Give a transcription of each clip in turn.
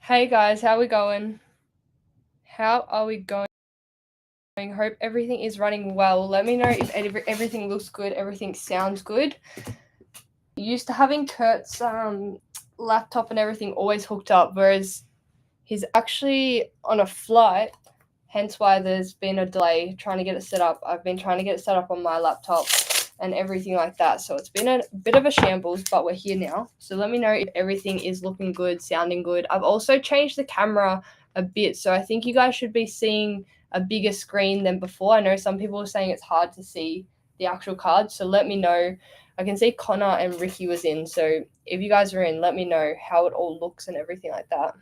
Hey guys, how we going? How are we going? Hope everything is running well. Let me know if everything looks good, everything sounds good. Used to having Kurt's laptop and everything always hooked up, whereas he's actually on a flight, hence why there's been a delay trying to get it set up. I've been trying to get it set up on my laptop and everything like that. So it's been a bit of a shambles, but we're here now. So let me know if everything is looking good, sounding good. I've also changed the camera a bit. So I think you guys should be seeing a bigger screen than before. I know some people are saying it's hard to see the actual cards. So let me know. I can see Connor and Ricky was in. So if you guys are in, let me know how it all looks and everything like that.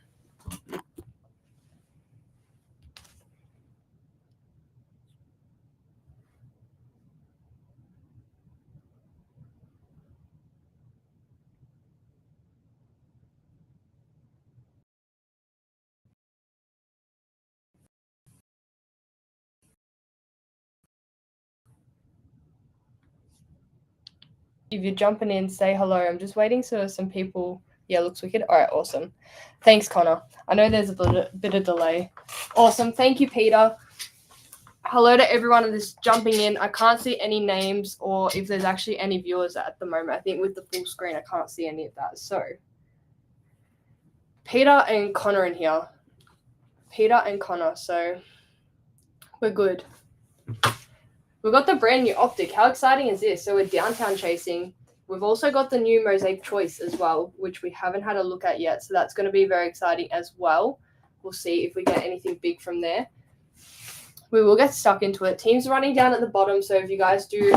If you're jumping in, say hello. I'm just waiting so some people. Yeah, looks wicked. All right, awesome. Thanks, Connor. I know there's a bit of delay. Awesome. Thank you, Peter. Hello to everyone that's jumping in. I can't see any names or if there's actually any viewers at the moment. I think with the full screen, I can't see any of that. So, Peter and Connor in here. Peter and Connor. So, we're good. We've got the brand new optic. How exciting is this? So, we're downtown chasing. We've also got the new Mosaic Choice as well, which we haven't had a look at yet. So, that's going to be very exciting as well. We'll see if we get anything big from there. We will get stuck into it. Teams running down at the bottom. So, if you guys do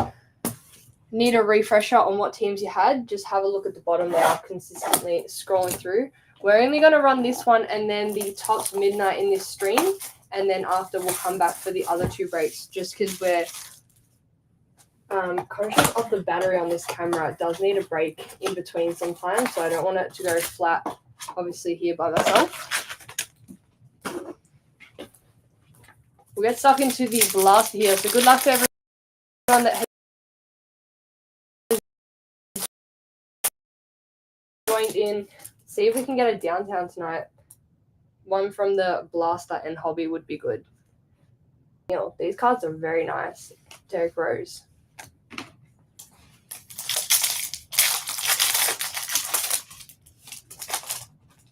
need a refresher on what teams you had, just have a look at the bottom. They are consistently scrolling through. We're only going to run this one and then the top midnight in this stream, and then after we'll come back for the other two breaks, just because we're conscious of the battery on this camera. It does need a break in between sometimes, so I don't want it to go flat, obviously, here by myself. We'll get stuck into the blast here, so good luck to everyone that has joined in. See if we can get a downtown tonight. One from the Blaster and Hobby would be good. These cards are very nice. Derek Rose.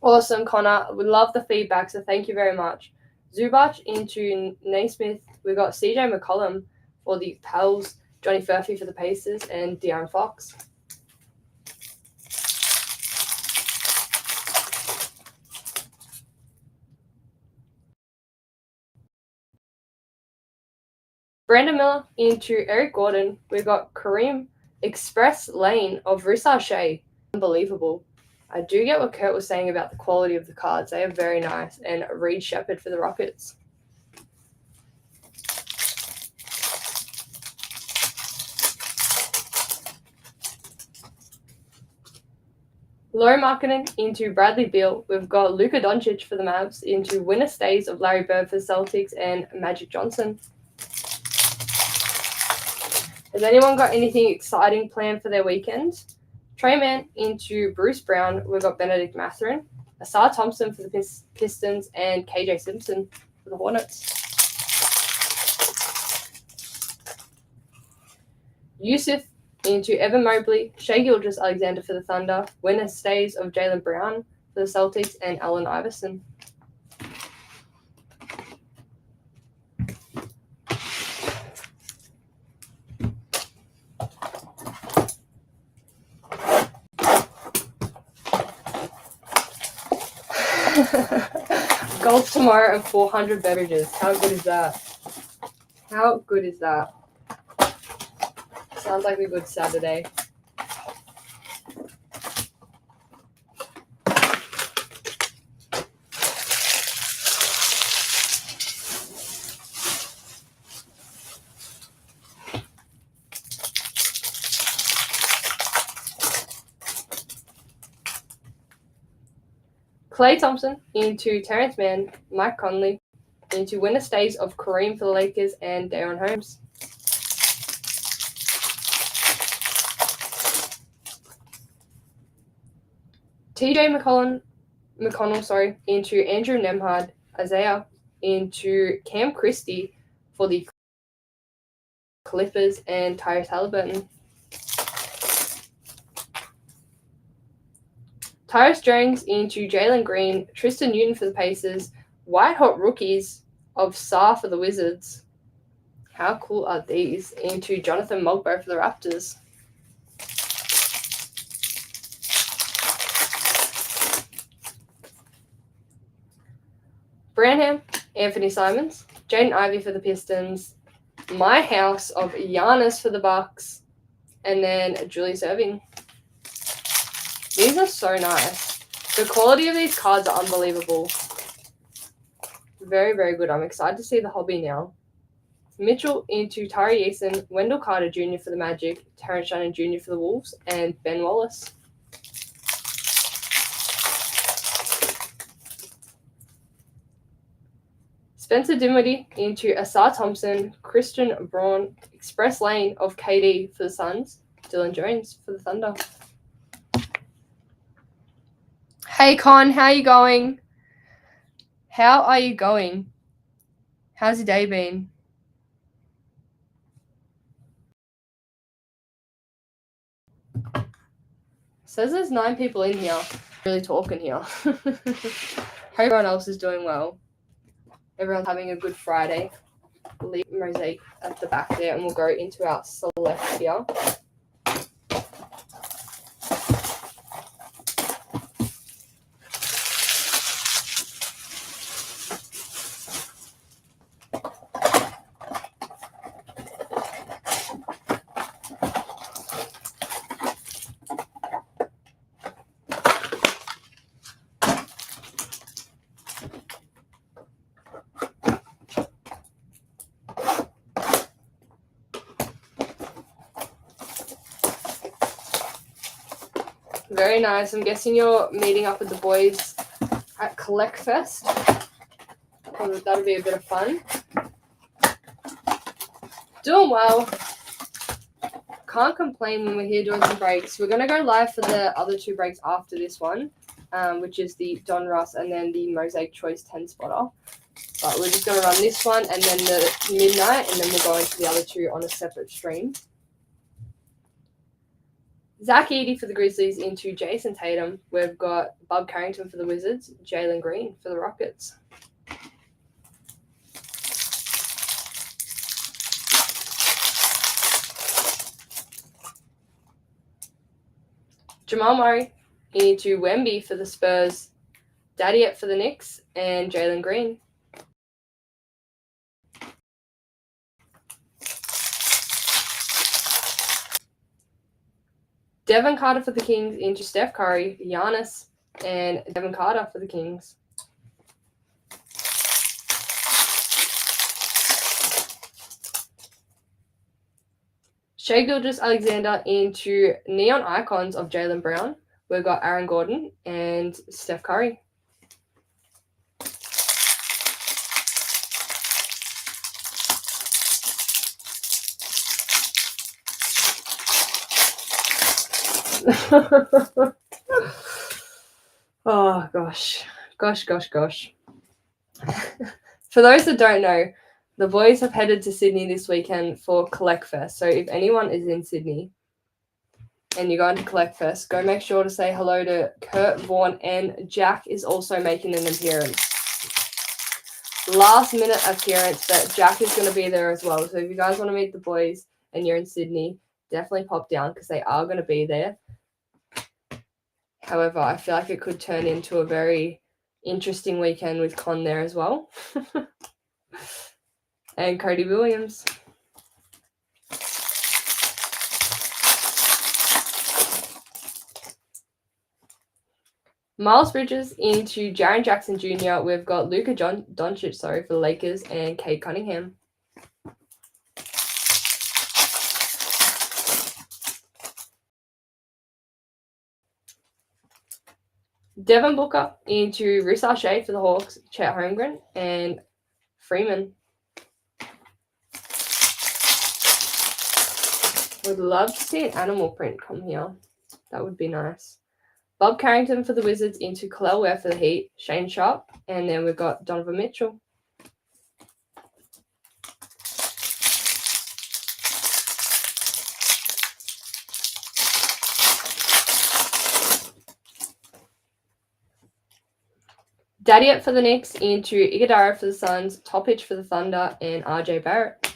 Awesome, Connor. We love the feedback, so thank you very much. Zubac into Naismith. We've got CJ McCollum for the Pels, Johnny Furphy for the Pacers, and De'Aaron Fox. Brandon Miller into Eric Gordon. We've got Kareem Express Lane of Rissar Shea. Unbelievable. I do get what Kurt was saying about the quality of the cards. They are very nice. And Reed Shepherd for the Rockets. Lauri Markkanen into Bradley Beal. We've got Luka Doncic for the Mavs into winner stays of Larry Bird for the Celtics and Magic Johnson. Has anyone got anything exciting planned for their weekend? Trey Mann into Bruce Brown. We've got Benedict Mathurin, Asar Thompson for the Pistons, and KJ Simpson for the Hornets. Yusuf into Evan Mobley, Shai Gilgeous-Alexander for the Thunder, winner stays of Jaylen Brown for the Celtics, and Allen Iverson. Golf tomorrow and 400 beverages. How good is that? How good is that? Sounds like a good Saturday. Klay Thompson into Terrence Mann, Mike Conley into winner stays of Kareem for the Lakers and Darren Holmes. TJ McCollum McConnell, into Andrew Nemhard, Isaiah, into Cam Christie for the Clippers, and Tyrese Halliburton. Tyrus Jones into Jalen Green, Tristan Newton for the Pacers, white hot rookies of Sarr for the Wizards. How cool are these? Into Jonathan Mogbo for the Raptors. Branham, Anthony Simons, Jaden Ivey for the Pistons, my house of Giannis for the Bucks, and then Julius Erving. These are so nice. The quality of these cards are unbelievable. Very, very good. I'm excited to see the hobby now. Mitchell into Tari Eason, Wendell Carter Jr. for the Magic, Terrence Shannon Jr. for the Wolves, and Ben Wallace. Spencer Dinwiddie into Asar Thompson, Christian Braun, Express Lane of KD for the Suns, Dylan Jones for the Thunder. Hey Con, how you going? How are you going? How's your day been? Says there's 9 people in here. Really talking here. Hope everyone else is doing well. Everyone's having a good Friday. We'll leave Mosaic at the back there and we'll go into our select here. Very nice. I'm guessing you're meeting up with the boys at Collect Fest. That'll be a bit of fun. Doing well. Can't complain when we're here doing some breaks. We're going to go live for the other 2 breaks after this one, which is the Don Russ and then the Mosaic Choice 10 spotter. But we're just going to run this one and then the midnight, and then we'll go into the other 2 on a separate stream. Zach Edey for the Grizzlies into Jason Tatum. We've got Bob Carrington for the Wizards, Jalen Green for the Rockets. Jamal Murray into Wemby for the Spurs, Dadiet for the Knicks, and Jalen Green. Devin Carter for the Kings into Steph Curry, Giannis, and Devin Carter for the Kings. Shai Gilgeous-Alexander into Neon Icons of Jaylen Brown. We've got Aaron Gordon and Steph Curry. Oh, gosh. Gosh. For those that don't know, the boys have headed to Sydney this weekend for Collect Fest. So if anyone is in Sydney and you're going to Collect Fest, go make sure to say hello to Kurt Vaughn, and Jack is also making an appearance. Last minute appearance, but Jack is going to be there as well. So if you guys want to meet the boys and you're in Sydney, definitely pop down because they are going to be there. However, I feel like it could turn into a very interesting weekend with Con there as well. And Cody Williams. Miles Bridges into Jaren Jackson Jr. We've got Luka Doncic, for the Lakers, and Cade Cunningham. Devin Booker into Rhys Shea for the Hawks, Chet Holmgren, and Freeman. Would love to see an animal print come here. That would be nice. Bob Carrington for the Wizards into Kalel Ware for the Heat, Shane Sharp, and then we've got Donovan Mitchell. Dadiet for the Knicks into Iguodala for the Suns, Toppich for the Thunder, and RJ Barrett.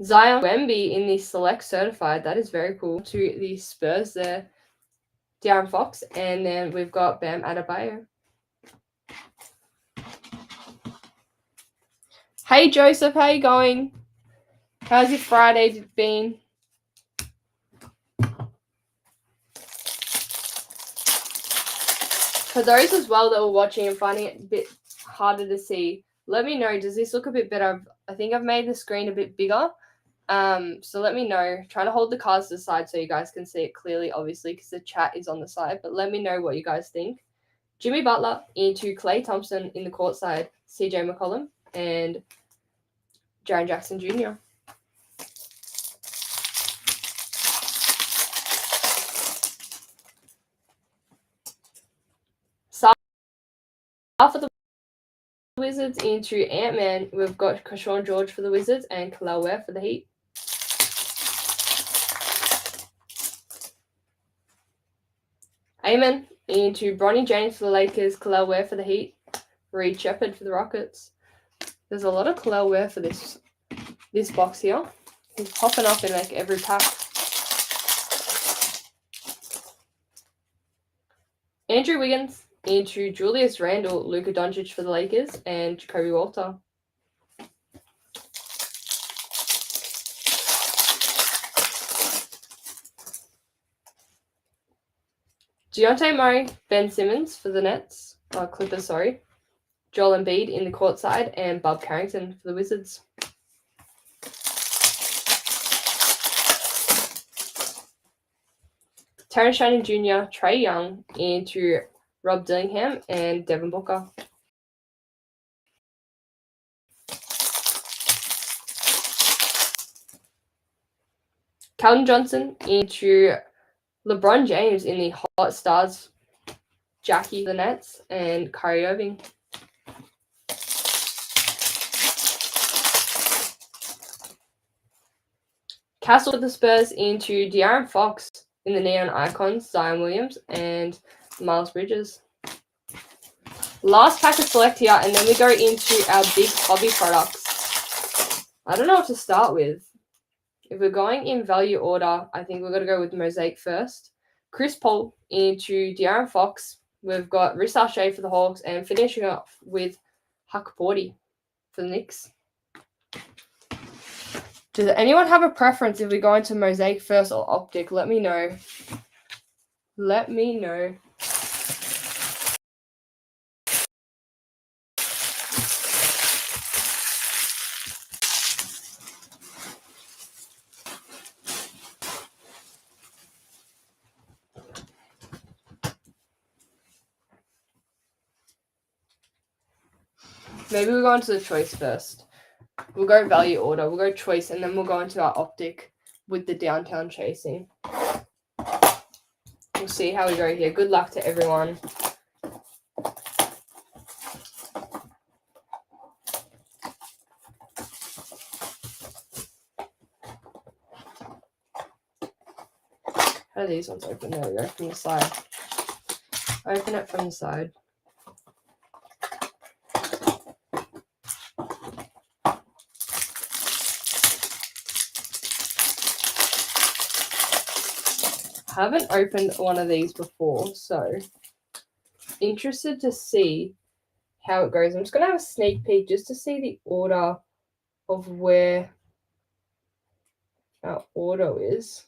Zion Wemby in the Select Certified. That is very cool. To the Spurs there. De'Aaron Fox. And then we've got Bam Adebayo. Hey, Joseph. How you going? How's your Friday been? For those as well that were watching and finding it a bit harder to see, let me know. Does this look a bit better? I think I've made the screen a bit bigger. So let me know. Trying to hold the cards to the side so you guys can see it clearly, obviously, because the chat is on the side. But let me know what you guys think. Jimmy Butler into Klay Thompson in the court side, CJ McCollum, and Jaren Jackson Jr. For the Wizards into Ant-Man, we've got Kashawn George for the Wizards and Kalel Ware for the Heat. Amen into Bronny James for the Lakers, Kalel Ware for the Heat, Reed Shepherd for the Rockets. There's a lot of Kalel Ware for this box here. He's popping up in like every pack. Andrew Wiggins into Julius Randle, Luka Doncic for the Lakers, and Jacoby Walter. Dejounte Murray, Ben Simmons for the Nets, Clippers, sorry. Joel Embiid in the court side, and Bob Carrington for the Wizards. Terrence Shannon Jr., Trae Young into Rob Dillingham, and Devin Booker. Calvin Johnson into LeBron James in the Hot Stars, Jackie for the Nets, and Kyrie Irving. Castle for the Spurs into De'Aaron Fox in the Neon Icons, Zion Williams, and Miles Bridges. Last pack of Select here, and then we go into our big hobby products. I don't know what to start with. If we're going in value order, I think we're going to go with Mosaic first. Chris Paul into De'Aaron Fox. We've got Riss Archie for the Hawks, and finishing off with Huck Porty for the Knicks. Does anyone have a preference if we go into Mosaic first or Optic? Let me know. Let me know. Maybe we'll go into the choice first. We'll go value order. We'll go choice, and then we'll go into our Optic with the downtown chasing. We'll see how we go here. Good luck to everyone. How do these ones open? There we go, from the side. Open it from the side. Haven't opened one of these before, so interested to see how it goes. I'm just going to have a sneak peek just to see the order of where our auto is.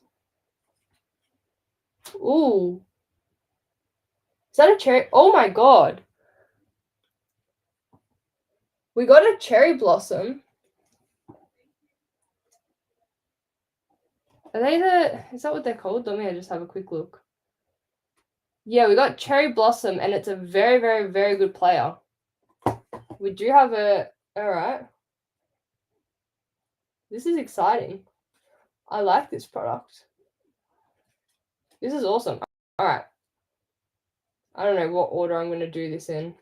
Ooh. Is that a cherry? Oh my god. We got a cherry blossom. Are they is that what they're called? Let me just have a quick look. Yeah, we got Cherry Blossom, and it's a very, very, very good player. We do have alright. This is exciting. I like this product. This is awesome. All right. I don't know what order I'm going to do this in.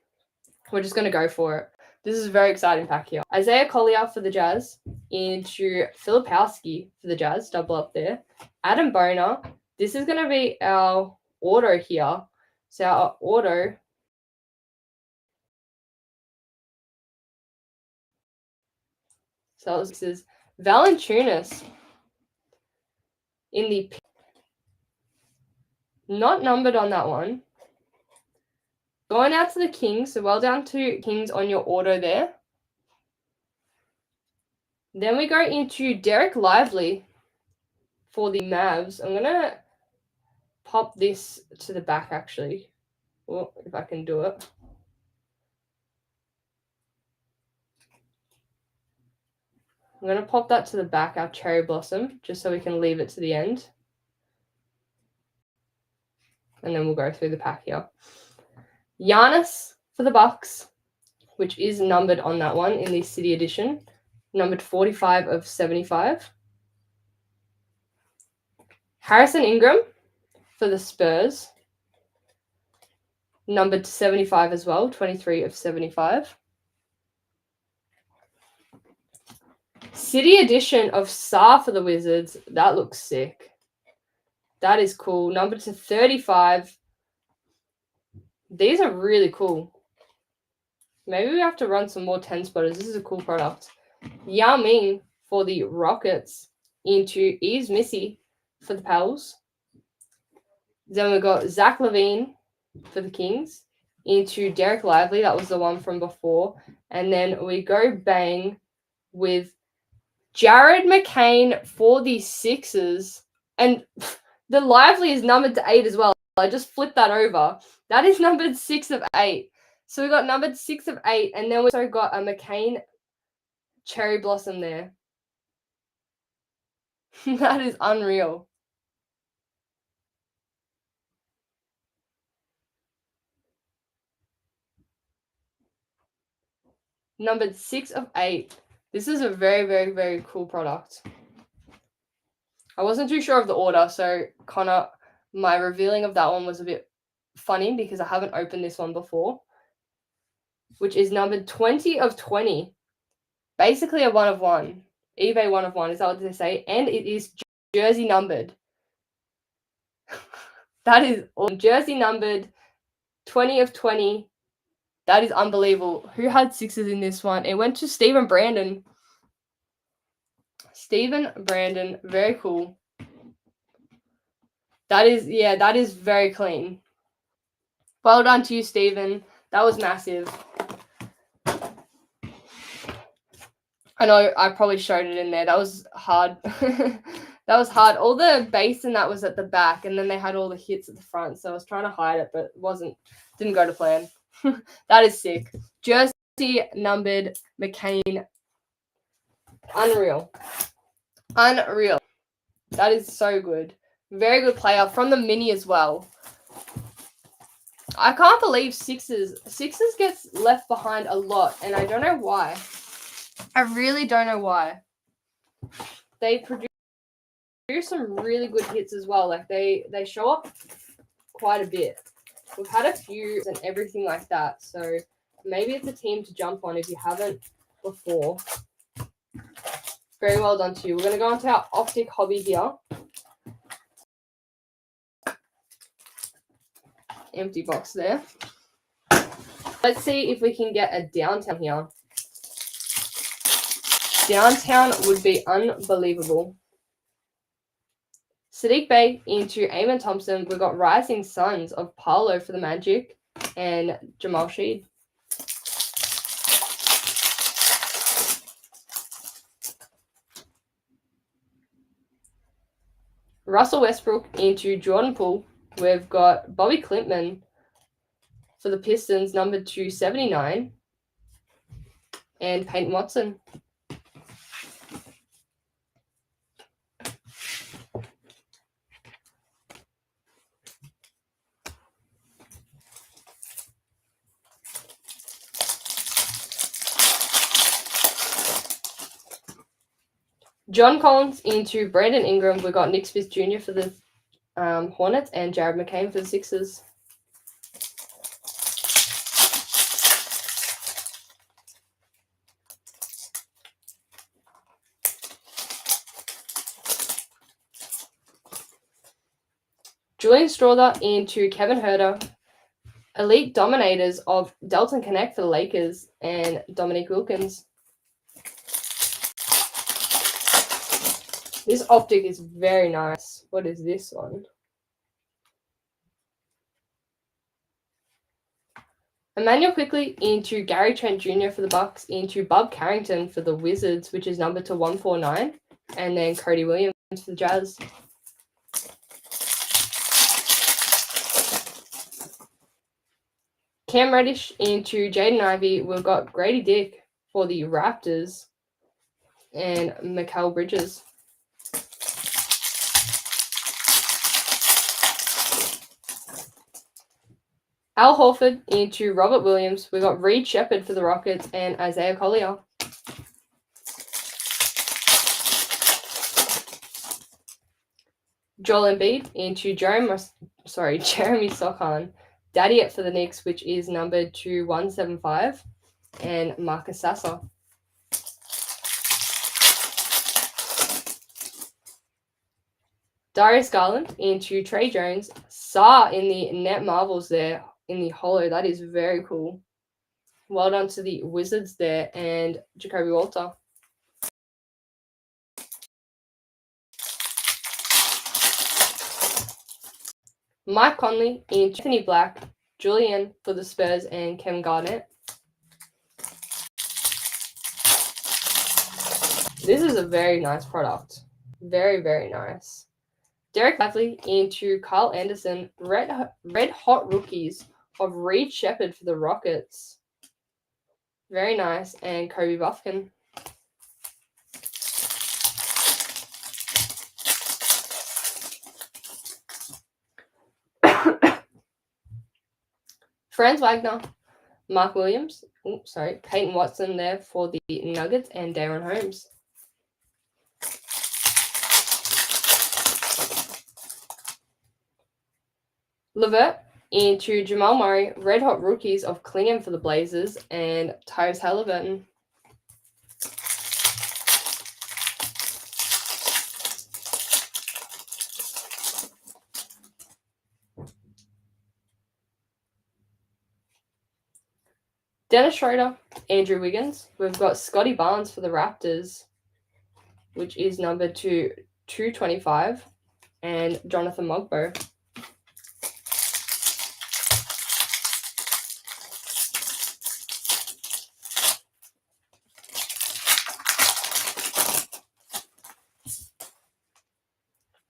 We're just going to go for it. This is a very exciting pack here. Isaiah Collier for the Jazz into Filipowski for the Jazz. Double up there. Adam Boner. This is going to be our auto here. So our auto. So this is Valanciunas in the... Not numbered on that one. Going out to the Kings. So well done to Kings on your auto there. Then we go into Derek Lively for the Mavs. I'm going to pop this to the back, actually. Well, if I can do it. I'm going to pop that to the back, our Cherry Blossom, just so we can leave it to the end. And then we'll go through the pack here. Giannis for the Bucks, which is numbered on that one in the City Edition. Numbered 45 of 75. Harrison Ingram for the Spurs. Numbered to 75 as well, 23 of 75. City Edition of Sarr for the Wizards. That looks sick. That is cool. Numbered to 35. These are really cool. Maybe we have to run some more 10 spotters. This is a cool product. Yao Ming for the Rockets into Yves Missy for the Pels. Then we got Zach LaVine for the Kings into Derek Lively. That was the one from before. And then we go bang with Jared McCain for the Sixers. And the Lively is numbered to 8 as well. I just flipped that over. That is numbered 6 of 8. So we got numbered 6 of 8. And then we also got a McCain Cherry Blossom there. That is unreal. Numbered 6 of 8. This is a very, very, very cool product. I wasn't too sure of the order, so Connor, my revealing of that one was a bit funny because I haven't opened this one before, which is numbered 20 of 20. Basically a 1 of 1. eBay 1 of 1, is that what they say? And it is jersey numbered. That is awesome. Jersey numbered 20 of 20. That is unbelievable. Who had sixes in this one? It went to Stephen Brandon. Stephen Brandon, very cool. That is very clean. Well done to you, Stephen. That was massive. I know I probably showed it in there. That was hard. That was hard. All the base and that was at the back, and then they had all the hits at the front. So I was trying to hide it, but didn't go to plan. That is sick. Jersey numbered McCain. Unreal. That is so good. Very good player from the mini as well. I can't believe Sixers gets left behind a lot, and I don't know why. I really don't know why. They produce some really good hits as well. Like they show up quite a bit. We've had a few and everything like that. So maybe it's a team to jump on if you haven't before. Very well done to you. We're going to go on to our Optic hobby here. Empty box there. Let's see if we can get a downtown here. Downtown would be unbelievable. Sadiq Bey into Eamon Thompson. We've got Rising Suns of Paolo for the Magic and Jamal Sheed. Russell Westbrook into Jordan Poole. We've got Bobby Clintman for the Pistons, numbered to 79. And Peyton Watson. John Collins into Brandon Ingram. We got Nick Smith Jr. for the Hornets and Jared McCain for the Sixers. Julian Strawther into Kevin Huerter. Elite Dominators of Dalton Connect for the Lakers and Dominique Wilkins. This optic is very nice. What is this one? Emmanuel Quickley into Gary Trent Jr. for the Bucks, into Bob Carrington for the Wizards, which is numbered to 149, and then Cody Williams for the Jazz. Cam Reddish into Jaden Ivey. We've got Grady Dick for the Raptors and Mikal Bridges. Al Horford into Robert Williams. We got Reed Shepherd for the Rockets and Isaiah Collier. Joel Embiid into Jeremy Sochan. Daddy It for the Knicks, which is numbered to 175, and Marcus Sasser. Darius Garland into Trey Jones. Saw in the Net Marvels there in the holo. That is very cool. Well done to the Wizards there and Jacoby Walter. Mike Conley into Anthony Black, Julian for the Spurs, and Kevin Garnett. This is a very nice product. Very, very nice. Derek Lively into Carl Anderson. Red Hot Rookies of Reed Shepherd for the Rockets. Very nice. And Kobe Buffkin. Franz Wagner. Mark Williams. Peyton Watson there for the Nuggets and Darren Holmes. Levert into Jamal Murray, Red Hot Rookies of Klingham for the Blazers, and Tyrese Halliburton. Dennis Schroeder, Andrew Wiggins. We've got Scotty Barnes for the Raptors, which is numbered to 225, and Jonathan Mogbo.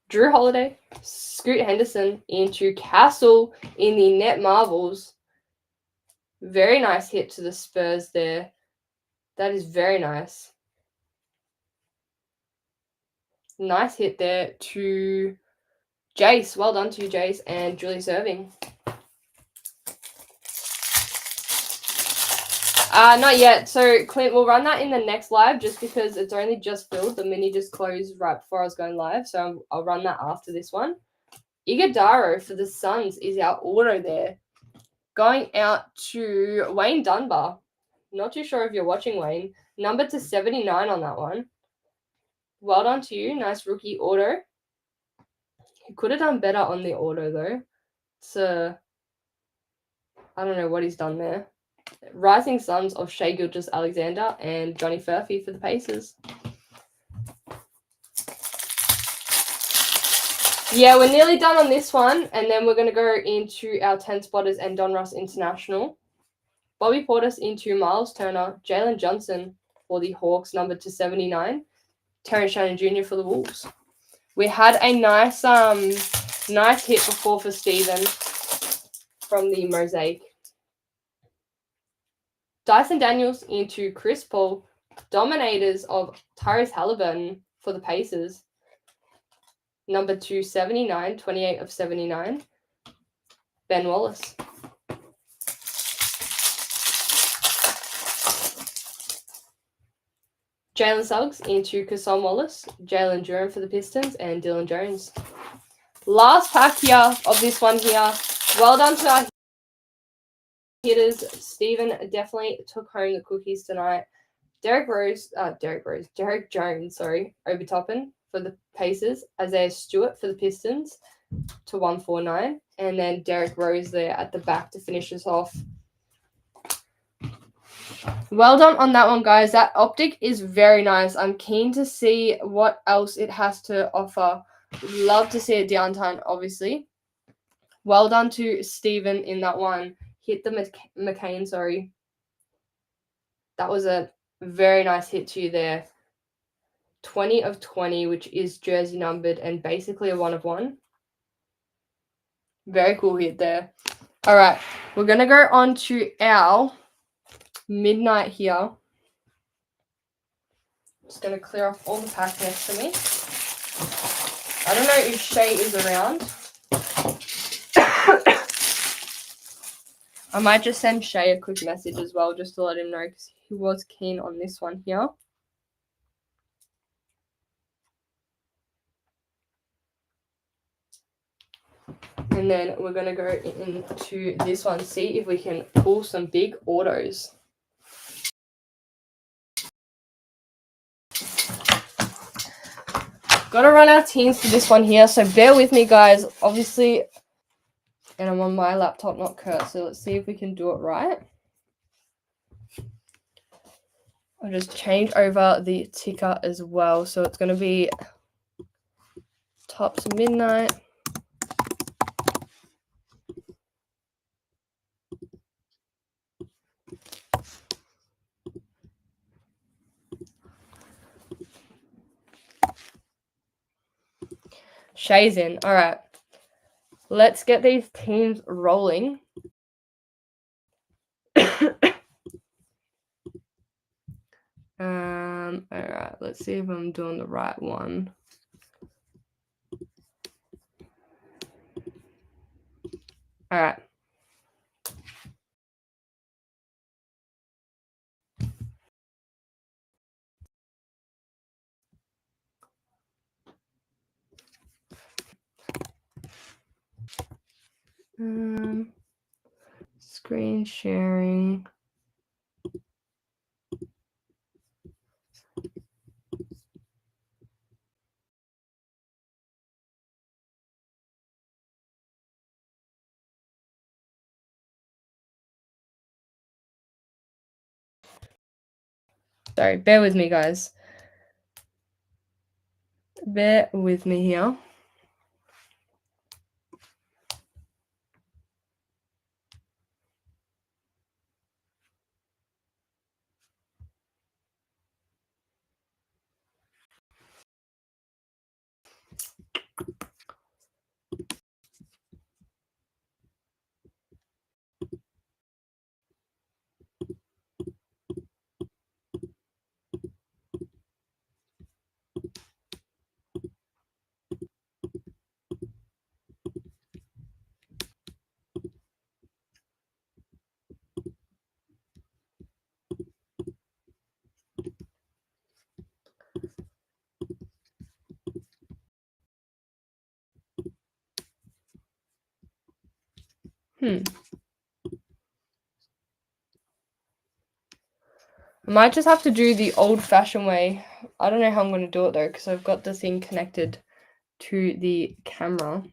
Drew Holiday, Scoot Henderson into Castle in the Net Marvels. Very nice hit to the Spurs there. That is very nice. Nice hit there to Jace. Well done to you, Jace, and Julius Erving. Not yet. So, Clint, we'll run that in the next live just because it's only just filled. The mini just closed right before I was going live. So, I'll run that after this one. Iguodaro for the Suns is our auto there. Going out to Wayne Dunbar. Not too sure if you're watching, Wayne. Number to 79 on that one. Well done to you. Nice rookie auto. He could have done better on the auto, though. So, I don't know what he's done there. Rising Suns of Shai Gilgeous-Alexander and Johnny Furphy for the Pacers. Yeah, we're nearly done on this one, and then we're going to go into our 10 spotters and Don Ross International. Bobby Portis into Miles Turner, Jalen Johnson for the Hawks, numbered to 79, Terrence Shannon Jr. for the Wolves. We had a nice hit before for Steven from the Mosaic. Dyson Daniels into Chris Paul, Dominators of Tyrese Halliburton for the Pacers, number 279, 28 of 79, Ben Wallace. Jalen Suggs into Cason Wallace, Jalen Duren for the Pistons, and Dylan Jones. Last pack here of this one here. Well done to our hitters. Stephen definitely took home the cookies tonight. Derek Jones, over Toppin for the Pacers. Isaiah Stewart for the Pistons to 149. And then Derek Rose there at the back to finish us off. Well done on that one, guys. That optic is very nice. I'm keen to see what else it has to offer. Love to see a downtime, obviously. Well done to Stephen in that one. Hit the McCain, sorry. That was a very nice hit to you there. 20 of 20, which is jersey numbered and basically a 1 of 1. Very cool hit there. All right, we're going to go on to our midnight here. Just going to clear off all the pack next to me. I don't know if Shay is around. I might just send Shay a quick message as well, just to let him know, because he was keen on this one here. And then we're going to go into this one, see if we can pull some big autos. Got to run our teams for this one here, so bear with me, guys. Obviously, and I'm on my laptop, not Kurt, so let's see if we can do it right. I'll just change over the ticker as well, so it's going to be Tops Midnight. Shay's in. All right. Let's get these teams rolling. All right. Let's see if I'm doing the right one. All right. Screen sharing. Sorry, bear with me, guys. Bear with me here. I might just have to do the old-fashioned way. I don't know how I'm going to do it, though, because I've got the thing connected to the camera.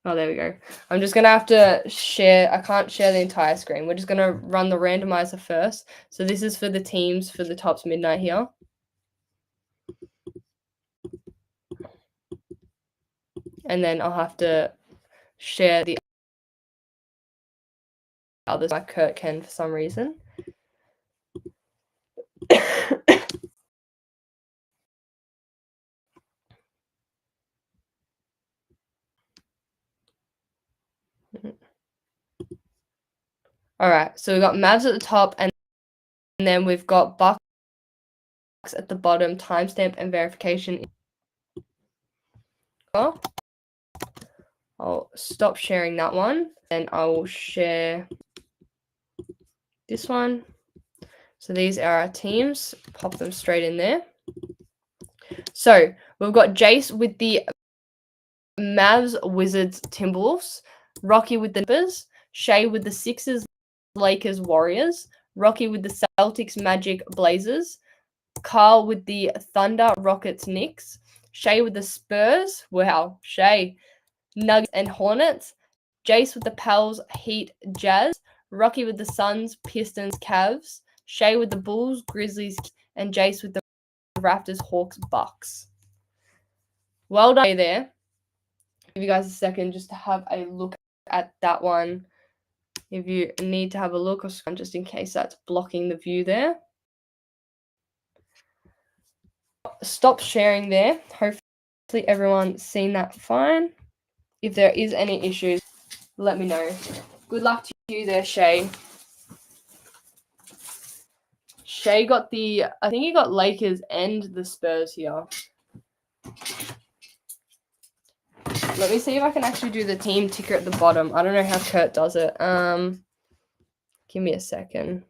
Oh, there we go. I'm just going to have to share. I can't share the entire screen. We're just going to run the randomizer first. So this is for the teams for the Tops Midnight here. And then I'll have to share the others like Kurt can for some reason. All right, so we've got Mavs at the top, and then we've got Bucks at the bottom, timestamp and verification. I'll stop sharing that one, and I will share this one. So these are our teams. Pop them straight in there. So we've got Jace with the Mavs, Wizards, Timberwolves. Rocky with the Clippers. Shay with the Sixers, Lakers, Warriors. Rocky with the Celtics, Magic, Blazers. Carl with the Thunder, Rockets, Knicks. Shay with the Spurs. Wow, Shay. Nuggets and Hornets. Jace with the Pels, Heat, Jazz. Rocky with the Suns, Pistons, Cavs. Shay with the Bulls, Grizzlies, and Jace with the Raptors, Hawks, Bucks. Well done there. Give you guys a second just to have a look at that one. If you need to have a look, just in case that's blocking the view there. Stop sharing there. Hopefully everyone's seen that fine. If there is any issues, let me know. Good luck to you there, Shay. Shay got I think he got Lakers and the Spurs here. Let me see if I can actually do the team ticker at the bottom. I don't know how Kurt does it. Give me a second.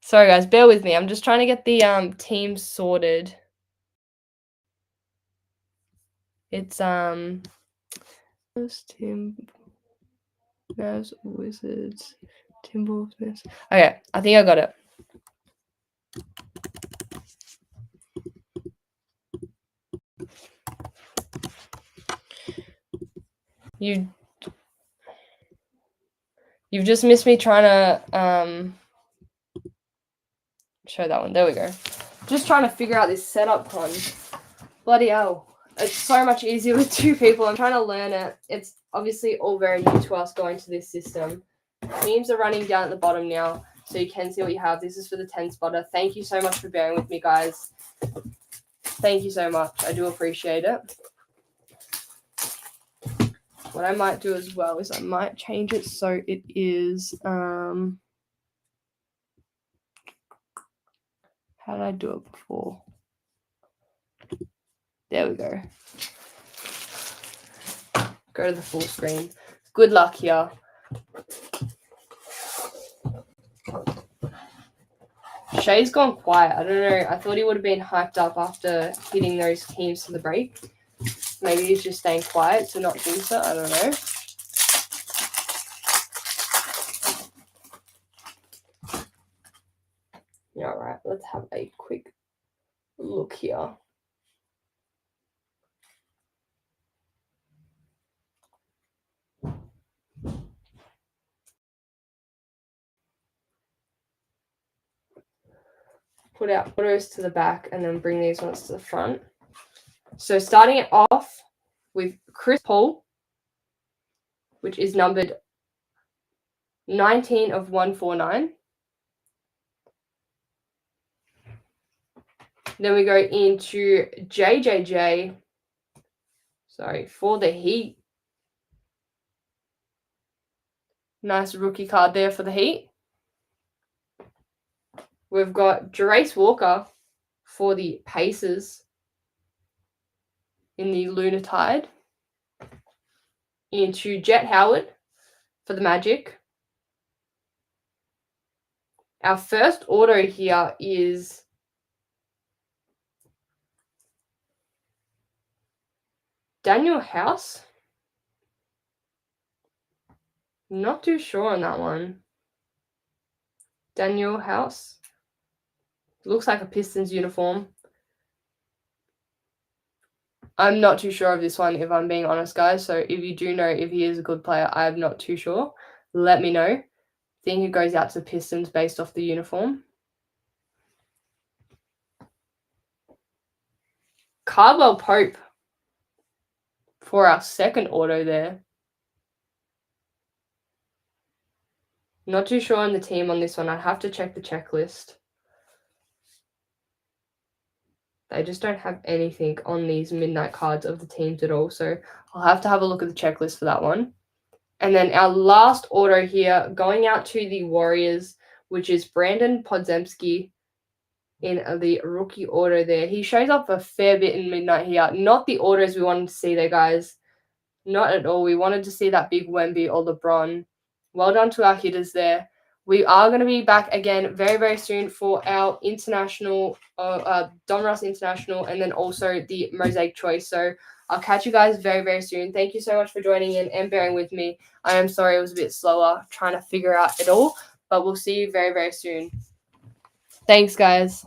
Sorry guys, bear with me. I'm just trying to get the teams sorted. It's team Mavs, Wizards, Timberwolves. Okay, I think I got it. You've just missed me trying to show that one. There we go. Just trying to figure out this setup con. Bloody hell. It's so much easier with two people. I'm trying to learn it. It's obviously all very new to us going to this system. Teams are running down at the bottom now, so you can see what you have. This is for the 10 spotter. Thank you so much for bearing with me, guys. Thank you so much. I do appreciate it. What I might do as well is I might change it so it is how did I do it before? There we go. Go to the full screen. Good luck here. Shay's gone quiet. I don't know. I thought he would have been hyped up after hitting those teams to the break. Maybe he's just staying quiet to not jinx it. I don't know. Yeah, all right. Let's have a quick look here. Put out photos to the back and then bring these ones to the front. So starting it off with Chris Paul, which is numbered 19 of 149. Then we go into JJJ, for the Heat. Nice rookie card there for the Heat. We've got Jarace Walker for the Pacers in the Lunar Tide. Into Jet Howard for the Magic. Our first auto here is Daniel House. Not too sure on that one. Daniel House. Looks like a Pistons uniform. I'm not too sure of this one, if I'm being honest, guys. So if you do know if he is a good player, I'm not too sure. Let me know. I think it goes out to the Pistons based off the uniform. Caldwell Pope for our second auto there. Not too sure on the team on this one. I'd have to check the checklist. They just don't have anything on these midnight cards of the teams at all. So I'll have to have a look at the checklist for that one. And then our last auto here, going out to the Warriors, which is Brandon Podziemski in the rookie auto there. He shows up a fair bit in midnight here. Not the autos we wanted to see there, guys. Not at all. We wanted to see that big Wemby or LeBron. Well done to our hitters there. We are going to be back again very, very soon for our international, Donruss International, and then also the Mosaic Choice. So I'll catch you guys very, very soon. Thank you so much for joining in and bearing with me. I am sorry it was a bit slower trying to figure out it all, but we'll see you very, very soon. Thanks, guys.